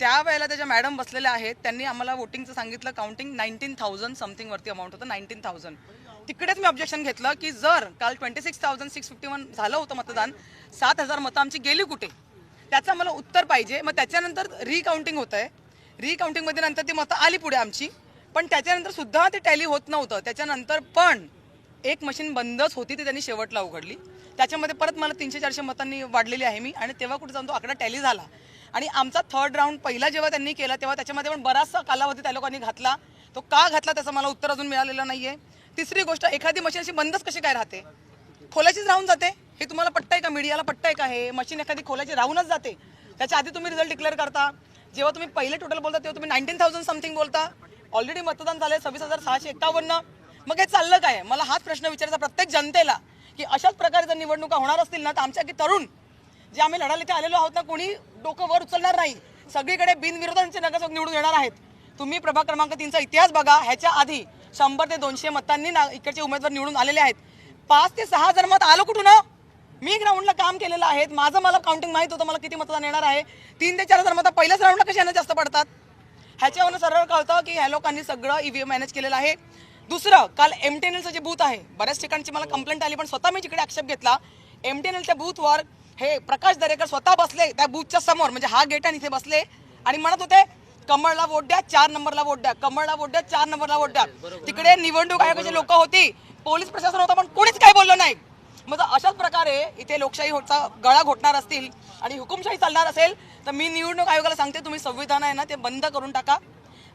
त्यावेळेला त्याच्या मॅडम बसलेल्या आहेत, त्यांनी आम्हाला वोटिंगचं सांगितलं, काउंटिंग 19,000 समथिंग वरती अमाऊंट होतं, 19,000. तिकडेच मी ऑब्जेक्शन घेतलं की जर काल 26,651 झालं होतं मतदान, 7,000 मतं आमची गेली कुठे, त्याचं मला उत्तर पाहिजे. मग त्याच्यानंतर रिकाउंटिंग होत आहे, रिकाउंटिंगमध्ये नंतर ती मतं आली पुढे आमची, पण त्याच्यानंतर सुद्धा ते टॅली होत नव्हतं. त्याच्यानंतर पण एक मशीन बंदच होती, ती त्यांनी शेवटला उघडली. त्याच्यामध्ये परत मला 300-400 मतांनी वाढलेली आहे मी, आणि तेव्हा कुठे जाऊन तो आकडा टॅली झाला. आणि आमचा थर्ड राऊंड पहिला जेव्हा त्यांनी केला तेव्हा त्याच्यामध्ये पण बराचसा कालावधी त्या लोकांनी घातला. तो का घातला त्याचं मला उत्तर अजून मिळालेलं नाहीये. तिसरी गोष्ट, एखादी मशीन अशी बंदच कशी काय राहते, खोलायचीच राहून जाते, हे तुम्हाला पटतंय का, मीडियाला पटतंय का? हे मशीन एखादी खोलायची राहूनच जाते, त्याच्या आधी तुम्ही रिझल्ट डिक्लेअर करता. जेव्हा तुम्ही पहिले टोटल बोलता तेव्हा तुम्ही 19,000 समथिंग बोलता, ऑलरेडी मतदान झालंय 26,651. मग हे चाललं काय? मला हाच प्रश्न विचारायचा प्रत्येक जनतेला की अशाच प्रकारे जर निवडणुका होणार असतील ना, तर आमच्या की तरुण जे आम्ही लढायला इथे आलेलो आहोत ना, कोणी डोकं वर उचलणार नाही. सगळीकडे बिनविरोधांचे नगरसेवक निवडून येणार आहेत. तुम्ही प्रभाग क्रमांक 3चा इतिहास बघा, ह्याच्या आधी 100 ते 200 मतांनी इकडचे उमेदवार निवडून आलेले आहेत. 5 ते 6 हजार मत आलं कुठून? मी ग्राउंडला काम केलेलं आहे, माझं मला काउंटिंग माहित होतं, मला किती मतदान येणार आहे. 3 ते 4 हजार मतं पहिल्याच राऊंडला कशाने जास्त पडतात? ह्याच्यावरून सरळ कळतं की ह्या लोकांनी सगळं ईव्हीएम मॅनेज केलेलं आहे. दुसरं, काल MTNLचं जे बूथ आहे, बऱ्याच ठिकाणची मला कंप्लेंट आली, पण स्वतः मी जिकडे आक्षेप घेतला, MTNLच्या बूथवर हे प्रकाश दरेकर स्वतः बसले त्या बूथच्या समोर, म्हणजे हा गेट आणि इथे बसले आणि म्हणत होते कमळला वोट द्या, 4 नंबरला वोट द्या, कमळला वोट द्या, 4 नंबरला वोट द्या. तिकडे निवडणूक आयोगाचे लोक होती, पोलीस प्रशासन होतं, पण कोणीच काही बोललं नाही. मग अशाच प्रकारे इथे लोकशाही होता गळा घोटणार असतील आणि हुकुमशाही चालणार असेल तर मी निवडणूक आयोगाला सांगते, तुम्ही संविधान आहे ना ते बंद करून टाका.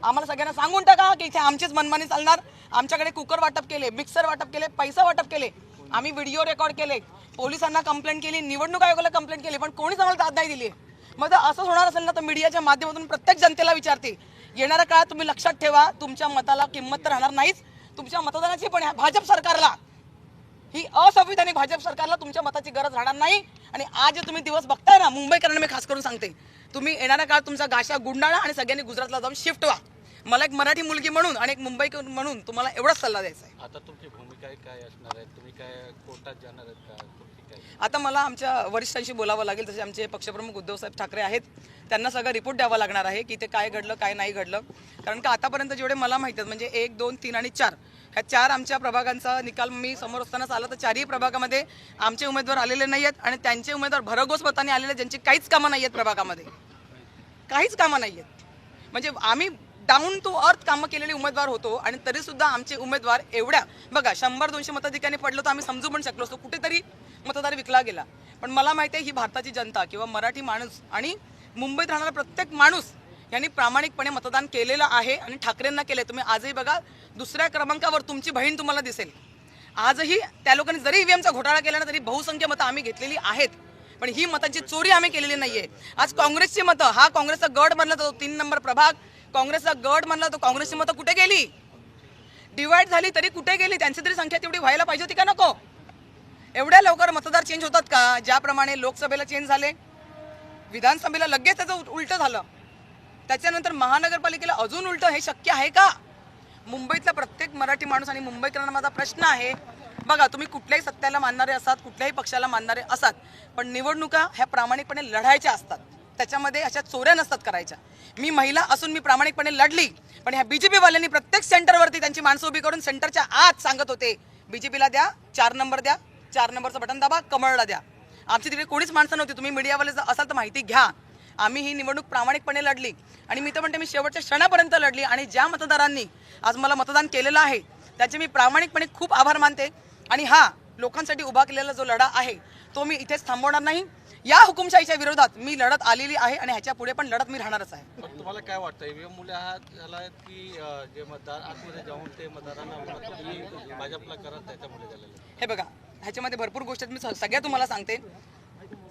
आम्हाला सगळ्यांना सांगून टाका की इथे आमचीच मनमानी चालणार. आमच्याकडे कुकर वाटप केले, मिक्सर वाटप केले, पैसा वाटप केले, आम्ही व्हिडिओ रेकॉर्ड केले, पोलिसांना कंप्लेंट केली, निवडणूक आयोगाला कंप्लेंट केली, पण कोणीच आम्हाला दाद नाही दिली. मग असं होणार असेल ना तर मीडियाच्या माध्यमातून प्रत्येक जनतेला विचारते, येणाऱ्या काळात तुम्ही लक्षात ठेवा, तुमच्या मताला किंमत तर राहणार नाहीच, तुमच्या मतदानाची पण भाजप सरकारला, ही असंविधानिक भाजप सरकारला तुमच्या मताची गरज राहणार नाही. आणि आज जे तुम्ही दिवस बघताय ना, मुंबईकरांना मी खास करून सांगते, तुम्ही येणाऱ्या काळात तुमचा गाशा गुंडाळा आणि सगळ्यांनी गुजरातला जाऊन शिफ्ट व्हा. मला एक मराठी मुलगी म्हणून आणि एक मुंबईकर म्हणून तुम्हाला एवढाच सल्ला द्यायचा आहे. आता तुमची भूमिका काय असणार आहे? तुम्ही काय कोर्टात जाणार आहेत का? आता मला आमच्या वरिष्ठांशी बोलावं लागेल, तसे आमचे पक्षप्रमुख उद्धवसाहेब ठाकरे आहेत, त्यांना सगळं रिपोर्ट द्यावा लागणार आहे की ते काय घडलं काय नाही घडलं. कारण का आतापर्यंत जेवढे मला माहिती आहेत, म्हणजे 1, 2, 3 आणि 4 ह्या 4 आमच्या प्रभागांचा निकाल मी समोर असतानाच आला, तर 4ही प्रभागामध्ये आमचे उमेदवार आलेले नाही आहेत आणि त्यांचे उमेदवार भरघोस मताने आलेले, ज्यांची काहीच कामं नाही आहेत प्रभागामध्ये, काहीच कामं नाही आहेत. म्हणजे आम्ही डाऊन टू अर्थ कामं केलेले उमेदवार होतो आणि तरी सुद्धा आमचे उमेदवार एवढ्या बघा 100-200 मताधिकाने पडलो तर आम्ही समजू पण शकलो असतो, कुठेतरी मतदार विकला गेला. पण मला माहिती आहे ही भारताची जनता किंवा मराठी माणूस आणि मुंबईत राहणारा प्रत्येक माणूस यांनी प्रामाणिकपणे मतदान केलेलं आहे आणि ठाकरेंना केले. तुम्ही आजही बघा, दुसऱ्या क्रमांकावर तुमची बहीण तुम्हाला दिसेल. आजही त्या लोकांनी जरी ईव्हीएमचा घोटाळा केला ना तरी बहुसंख्य मतं आम्ही घेतलेली आहेत, पण ही मतांची चोरी आम्ही केलेली नाहीये. आज काँग्रेसची मतं, हा काँग्रेसचा गड बनला तो 3 नंबर प्रभाग, काँग्रेसचा गड म्हणला तो काँग्रेसची मतं कुठे गेली? डिवाइड झाली तरी कुठे गेली? त्यांची तरी संख्या तेवढी व्हायला पाहिजे होती का नको? एवढ्या लवकर मतदार चेंज होतात का? ज्याप्रमाणे लोकसभेला चेंज झाले, विधानसभेला लगेच त्याचं उलटं झालं, त्याच्यानंतर महानगरपालिकेला अजून उलटं, हे शक्य आहे का? मुंबईतला प्रत्येक मराठी माणूस आणि मुंबईकरांना माझा प्रश्न आहे, बघा तुम्ही कुठल्याही सत्याला मानणारे असात, कुठल्याही पक्षाला मानणारे असात, पण निवडणुका ह्या प्रामाणिकपणे लढायच्या असतात, त्याच्यामध्ये अशा चोऱ्या नसतात करायच्या. मी महिला असून मी प्रामाणिकपणे लढली, पण ह्या बीजेपीवाल्यांनी प्रत्येक सेंटरवरती त्यांची माणसं उभी करून सेंटरच्या आत सांगत होते बीजेपीला द्या, 4 नंबर द्या, 4 नंबरचं बटन दाबा, कमळला द्या. आमची तिकडे कोणीच माणसं नव्हती. तुम्ही मीडियावाले असाल तर माहिती घ्या. आम्ही ही निवडणूक प्रामाणिकपणे लढली आणि मी तर म्हणते मी शेवटच्या क्षणापर्यंत लढली. आणि ज्या मतदारांनी आज मला मतदान केलेलं आहे त्याचे मी प्रामाणिकपणे खूप आभार मानते. आणि हा लोकांसाठी उभा केलेला जो लढा आहे तो मी इथेच थांबवणार नाही. या हुकुमशाहीच्या विरोधात मी लढत आलेली आहे आणि ह्याच्या पुढे पण लढत मी राहणारच आहे. तुम्हाला काय वाटतं, ईव्हीएम मुळे हा झाला की जे मतदार आतमध्ये जाऊन ते मतदारांना भाजपला करत त्याच्यामुळे झालेलं? हे बघा, ह्याच्यामध्ये भरपूर गोष्टी मी सगळ्या तुम्हाला सांगते.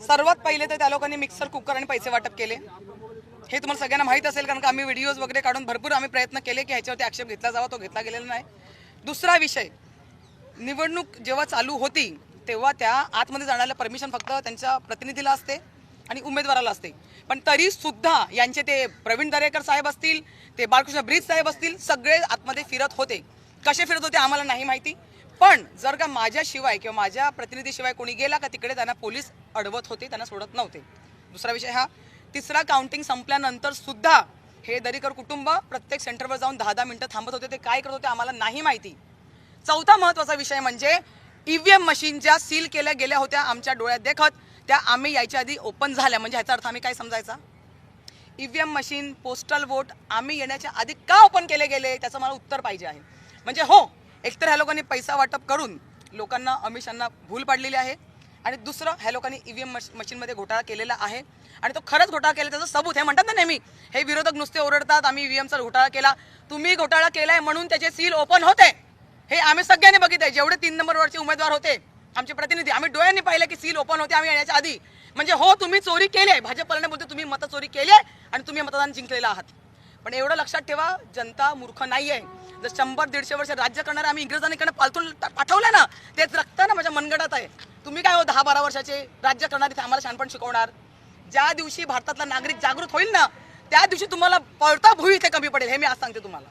सर्वात पहिले तर त्या लोकांनी मिक्सर, कुकर आणि पैसे वाटप केले, हे तुम्हाला सगळ्यांना माहीत असेल, कारण का आम्ही व्हिडिओज वगैरे काढून भरपूर आम्ही प्रयत्न केले की ह्याच्यावरती आक्षेप घेतला जावा, तो घेतला गेलेला नाही. दुसरा विषय, निवडणूक जेव्हा चालू होती तेव्हा त्या आतमध्ये जाण्याला परमिशन फक्त त्यांच्या प्रतिनिधीला असते आणि उमेदवाराला असते, पण तरी सुद्धा यांचे ते प्रवीण दरेकर साहेब असतील, ते बाळकृष्ण ब्रिज साहेब असतील, सगळे आतमध्ये फिरत होते. कसे फिरत होते आम्हाला नाही माहिती, पण जर का माझ्याशिवाय किंवा माझ्या प्रतिनिधीशिवाय कोणी गेला का तिकडे त्यांना पोलीस अडवत होते, त्यांना सोडत नव्हते. दुसरा विषय हा, तिसरा काउंटिंग संपल्यानंतर सुद्धा हे दरेकर कुटुंब प्रत्येक सेंटरवर जाऊन 10-10 मिनिटं थांबत होते. ते काय करत होते आम्हाला नाही माहिती. चौथा महत्त्वाचा विषय म्हणजे ईव्हीएम मशीन ज्या सील केल्या गेल्या होत्या आमच्या डोळ्यात देखत, त्या आम्ही यायच्या आधी ओपन झाल्या. म्हणजे ह्याचा अर्थ आम्ही काय समजायचा? ईव्हीएम मशीन, पोस्टल वोट आम्ही येण्याच्या आधी का ओपन केले गेले त्याचं मला उत्तर पाहिजे आहे. म्हणजे हो, एकतर ह्या लोकांनी पैसा वाटप करून लोकांना अमिषांना भूल पाडलेली आहे, आणि दुसरं ह्या लोकांनी ईव्हीएम मशीनमध्ये घोटाळा केलेला आहे, आणि तो खरंच घोटाळा केला त्याचं सबूत हे म्हणतात ना नेहमी. हे विरोधक नुसते ओरडतात आम्ही ईव्हीएमचा घोटाळा केला. तुम्ही घोटाळा केलाय म्हणून त्याचे सील ओपन होते, हे आम्ही सगळ्यांनी बघितलंय. जेवढे 3 नंबरवरचे उमेदवार होते आमचे प्रतिनिधी, आम्ही डोळ्यांनी पाहिलं की सील ओपन होते आम्ही येण्याच्या आधी. म्हणजे हो, तुम्ही चोरी केली आहे. भाजपला बोलते तुम्ही मत चोरी केली आहे आणि तुम्ही मतदान जिंकलेलं आहात. पण एवढं लक्षात ठेवा, जनता मूर्ख नाही आहे. जर 100-150 वर्ष राज्य करणारे आम्ही इंग्रजांकडे पालतून पाठवलं ना, तेच रक्त ना माझ्या मनगटात आहे. तुम्ही काय हो 10-12 वर्षाचे राज्य करणारे ते आम्हाला शहाणपण शिकवणार? ज्या दिवशी भारतातला नागरिक जागृत होईल ना, त्या दिवशी तुम्हाला पळता भुई इथे कमी पडेल, हे मी आज सांगते तुम्हाला.